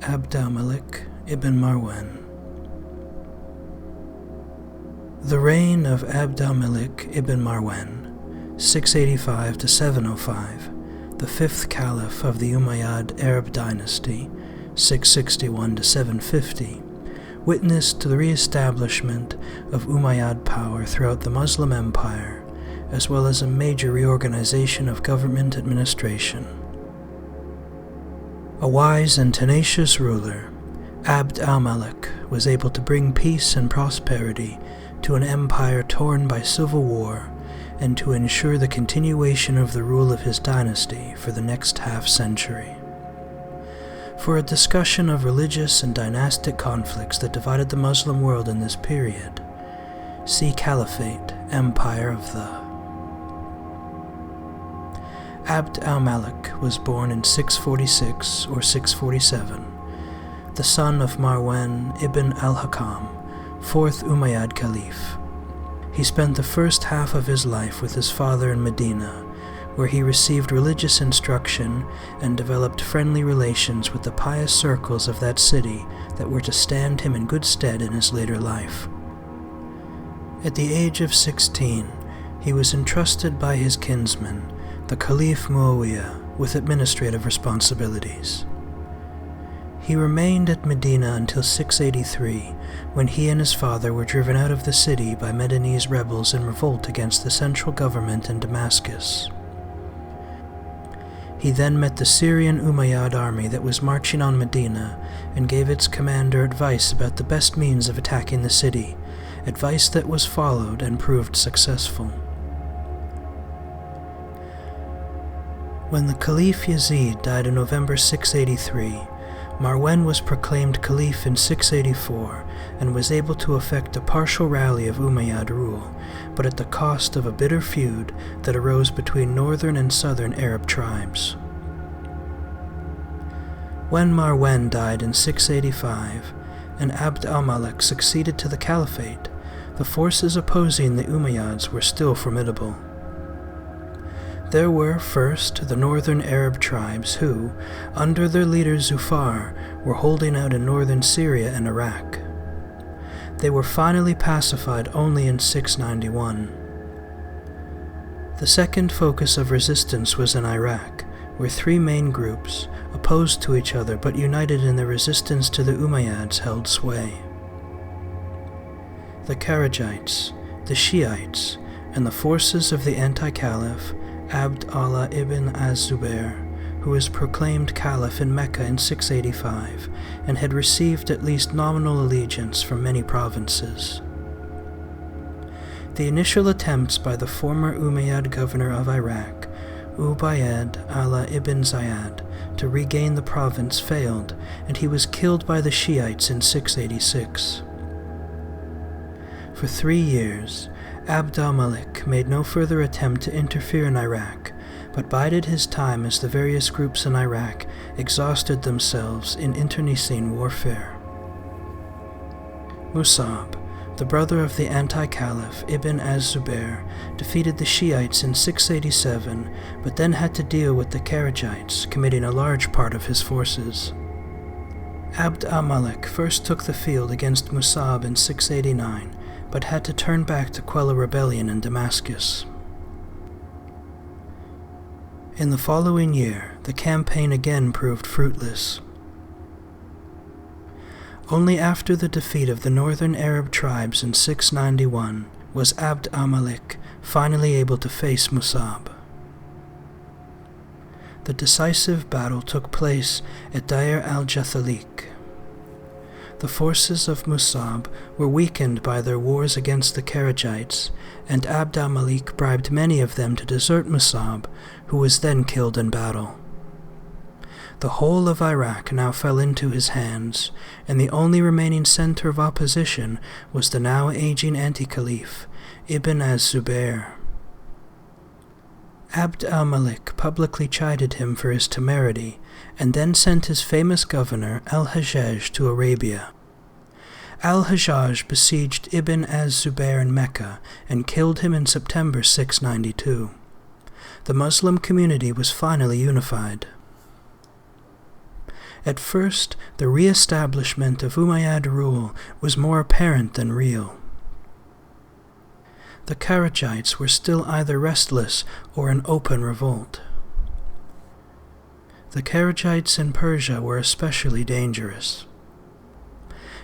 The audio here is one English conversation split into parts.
Abd al-Malik ibn Marwan. The reign of Abd al-Malik ibn Marwan, 685 to 705, the fifth caliph of the Umayyad Arab dynasty, 661 to 750, witnessed the re-establishment of Umayyad power throughout the Muslim Empire, as well as a major reorganization of government administration. A wise and tenacious ruler, Abd al-Malik was able to bring peace and prosperity to an empire torn by civil war and to ensure the continuation of the rule of his dynasty for the next half-century. For a discussion of religious and dynastic conflicts that divided the Muslim world in this period, see Caliphate, Empire of the. Abd al-Malik was born in 646 or 647, the son of Marwan ibn al-Hakam, fourth Umayyad Caliph. He spent the first half of his life with his father in Medina, where he received religious instruction and developed friendly relations with the pious circles of that city that were to stand him in good stead in his later life. At the age of 16, he was entrusted by his kinsman, the Caliph Muawiyah, with administrative responsibilities. He remained at Medina until 683, when he and his father were driven out of the city by Medinese rebels in revolt against the central government in Damascus. He then met the Syrian Umayyad army that was marching on Medina and gave its commander advice about the best means of attacking the city, advice that was followed and proved successful. When the Caliph Yazid died in November 683, Marwan was proclaimed Caliph in 684 and was able to effect a partial rally of Umayyad rule, but at the cost of a bitter feud that arose between northern and southern Arab tribes. When Marwan died in 685 and Abd al-Malik succeeded to the caliphate, the forces opposing the Umayyads were still formidable. There were, first, the northern Arab tribes who, under their leader Zufar, were holding out in northern Syria and Iraq. They were finally pacified only in 691. The second focus of resistance was in Iraq, where three main groups, opposed to each other but united in their resistance to the Umayyads, held sway. The Kharijites, the Shiites, and the forces of the anti-caliph Abd Allah ibn az-Zubair, who was proclaimed caliph in Mecca in 685 and had received at least nominal allegiance from many provinces. The initial attempts by the former Umayyad governor of Iraq, Ubayd Allah ibn Ziyad, to regain the province failed, and he was killed by the Shiites in 686. For 3 years, Abd al-Malik made no further attempt to interfere in Iraq, but bided his time as the various groups in Iraq exhausted themselves in internecine warfare. Musab, the brother of the anti-caliph Ibn az-Zubair, defeated the Shiites in 687, but then had to deal with the Kharijites, committing a large part of his forces. Abd al-Malik first took the field against Musab in 689, but had to turn back to quell a rebellion in Damascus. In the following year, the campaign again proved fruitless. Only after the defeat of the northern Arab tribes in 691 was Abd al-Malik finally able to face Musab. The decisive battle took place at Deir al-Jathalik. The forces of Musab were weakened by their wars against the Kharijites, and Abd al-Malik bribed many of them to desert Musab, who was then killed in battle. The whole of Iraq now fell into his hands, and the only remaining center of opposition was the now aging anti-caliph, Ibn az-Zubair. Abd al-Malik publicly chided him for his temerity, and then sent his famous governor al-Hajjaj to Arabia. Al-Hajjaj besieged Ibn az-Zubair in Mecca and killed him in September 692. The Muslim community was finally unified. At first, the re-establishment of Umayyad rule was more apparent than real. The Kharijites were still either restless or in open revolt. The Kharijites in Persia were especially dangerous.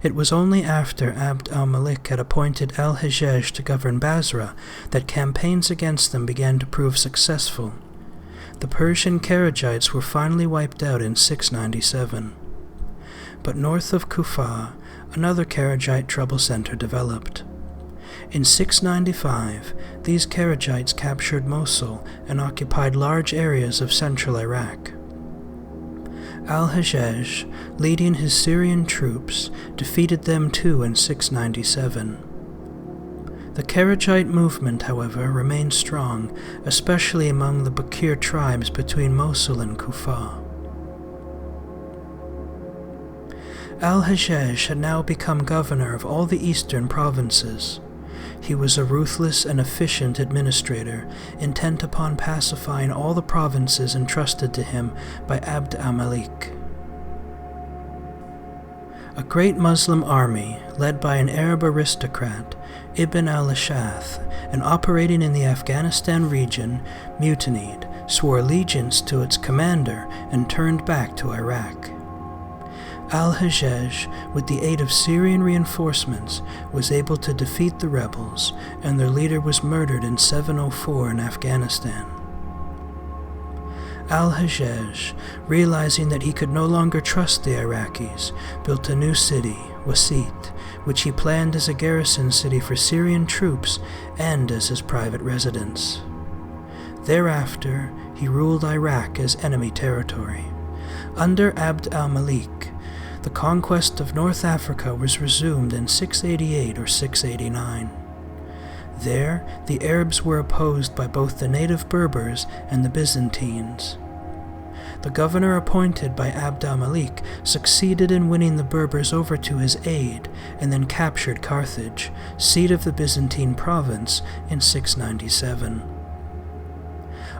It was only after Abd al-Malik had appointed al-Hajjaj to govern Basra that campaigns against them began to prove successful. The Persian Kharijites were finally wiped out in 697. But north of Kufa, another Kharijite trouble center developed. In 695, these Kharijites captured Mosul and occupied large areas of central Iraq. Al-Hajjaj, leading his Syrian troops, defeated them too in 697. The Kharijite movement, however, remained strong, especially among the Bakir tribes between Mosul and Kufa. Al-Hajjaj had now become governor of all the eastern provinces. He was a ruthless and efficient administrator, intent upon pacifying all the provinces entrusted to him by Abd al-Malik. A great Muslim army, led by an Arab aristocrat, Ibn al-Ashath, and operating in the Afghanistan region, mutinied, swore allegiance to its commander, and turned back to Iraq. Al-Hajjaj, with the aid of Syrian reinforcements, was able to defeat the rebels, and their leader was murdered in 704 in Afghanistan. Al-Hajjaj, realizing that he could no longer trust the Iraqis, built a new city, Wasit, which he planned as a garrison city for Syrian troops and as his private residence. Thereafter, he ruled Iraq as enemy territory. Under Abd al-Malik, the conquest of North Africa was resumed in 688 or 689. There, the Arabs were opposed by both the native Berbers and the Byzantines. The governor appointed by Abd al-Malik succeeded in winning the Berbers over to his aid and then captured Carthage, seat of the Byzantine province, in 697.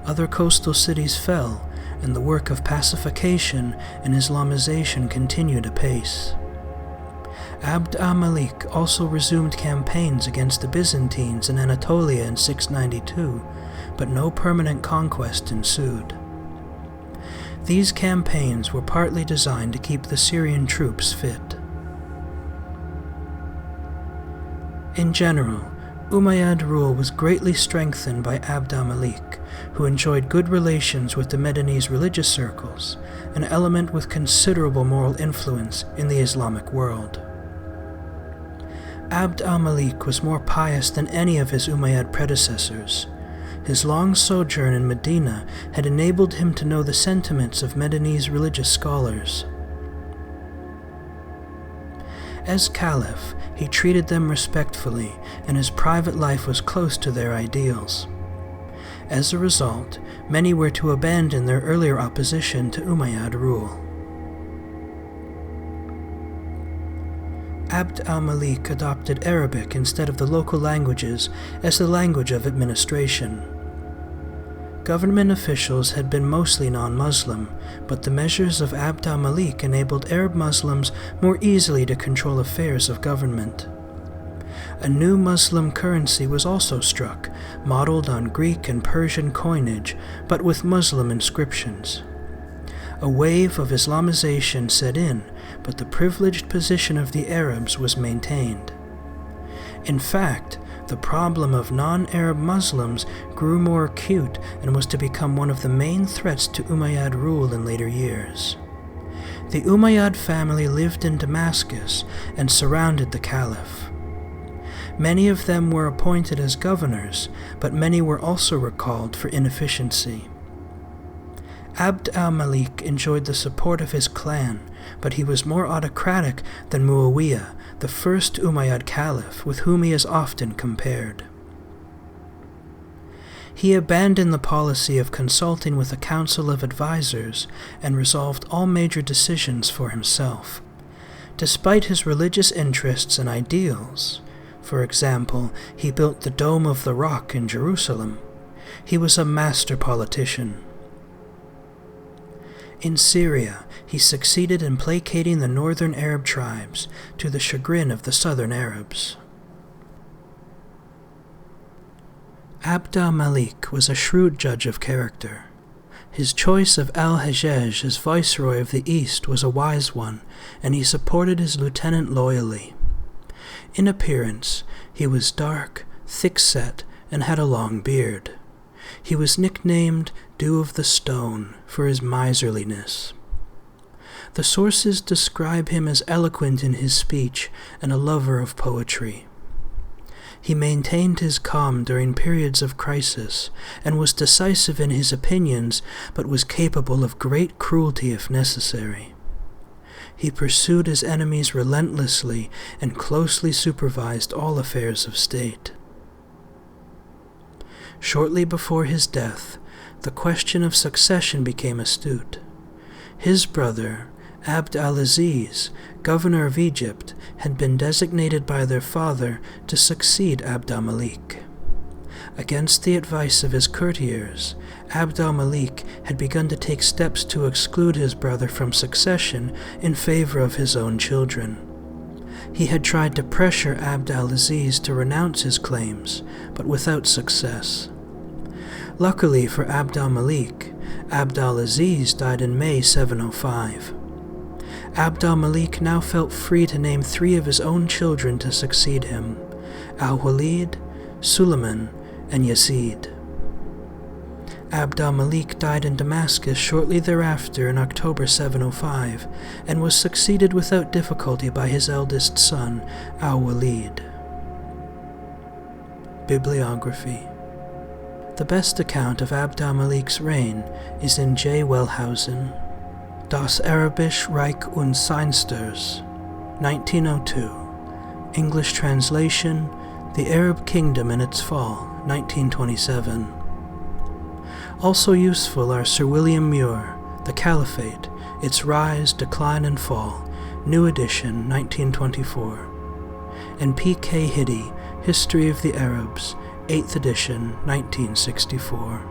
Other coastal cities fell, and the work of pacification and Islamization continued apace. Abd al-Malik also resumed campaigns against the Byzantines in Anatolia in 692, but no permanent conquest ensued. These campaigns were partly designed to keep the Syrian troops fit. In general, Umayyad rule was greatly strengthened by Abd al-Malik, who enjoyed good relations with the Medinese religious circles, an element with considerable moral influence in the Islamic world. Abd al-Malik was more pious than any of his Umayyad predecessors. His long sojourn in Medina had enabled him to know the sentiments of Medinese religious scholars. As caliph, he treated them respectfully, and his private life was close to their ideals. As a result, many were to abandon their earlier opposition to Umayyad rule. Abd al-Malik adopted Arabic instead of the local languages as the language of administration. Government officials had been mostly non-Muslim, but the measures of Abd al-Malik enabled Arab Muslims more easily to control affairs of government. A new Muslim currency was also struck, modeled on Greek and Persian coinage, but with Muslim inscriptions. A wave of Islamization set in, but the privileged position of the Arabs was maintained. In fact, the problem of non-Arab Muslims grew more acute and was to become one of the main threats to Umayyad rule in later years. The Umayyad family lived in Damascus and surrounded the caliph. Many of them were appointed as governors, but many were also recalled for inefficiency. Abd al-Malik enjoyed the support of his clan, but he was more autocratic than Muawiyah, the first Umayyad caliph with whom he is often compared. He abandoned the policy of consulting with a council of advisors and resolved all major decisions for himself. Despite his religious interests and ideals, for example, he built the Dome of the Rock in Jerusalem, he was a master politician. In Syria, he succeeded in placating the northern Arab tribes to the chagrin of the southern Arabs. Abd al-Malik was a shrewd judge of character. His choice of al-Hajjaj as viceroy of the East was a wise one, and he supported his lieutenant loyally. In appearance, he was dark, thick-set, and had a long beard. He was nicknamed Dew of the Stone for his miserliness. The sources describe him as eloquent in his speech and a lover of poetry. He maintained his calm during periods of crisis and was decisive in his opinions, but was capable of great cruelty if necessary. He pursued his enemies relentlessly and closely supervised all affairs of state. Shortly before his death, the question of succession became astute. His brother, Abd al-Aziz, governor of Egypt, had been designated by their father to succeed Abd al-Malik. Against the advice of his courtiers, Abd al-Malik had begun to take steps to exclude his brother from succession in favor of his own children. He had tried to pressure Abd al-Aziz to renounce his claims, but without success. Luckily for Abd al-Malik, Abd al-Aziz died in May 705. Abd al-Malik now felt free to name 3 of his own children to succeed him: al-Walid, Suleiman, and Yazid. Abd al-Malik died in Damascus shortly thereafter in October 705, and was succeeded without difficulty by his eldest son, al-Walid. Bibliography. The best account of Abd al-Malik's reign is in J. Wellhausen, Das Arabische Reich und Seinsters, 1902. English translation, The Arab Kingdom and Its Fall, 1927. Also useful are Sir William Muir, The Caliphate, Its Rise, Decline and Fall, New Edition, 1924, and P. K. Hiddey, History of the Arabs, 8th edition, 1964.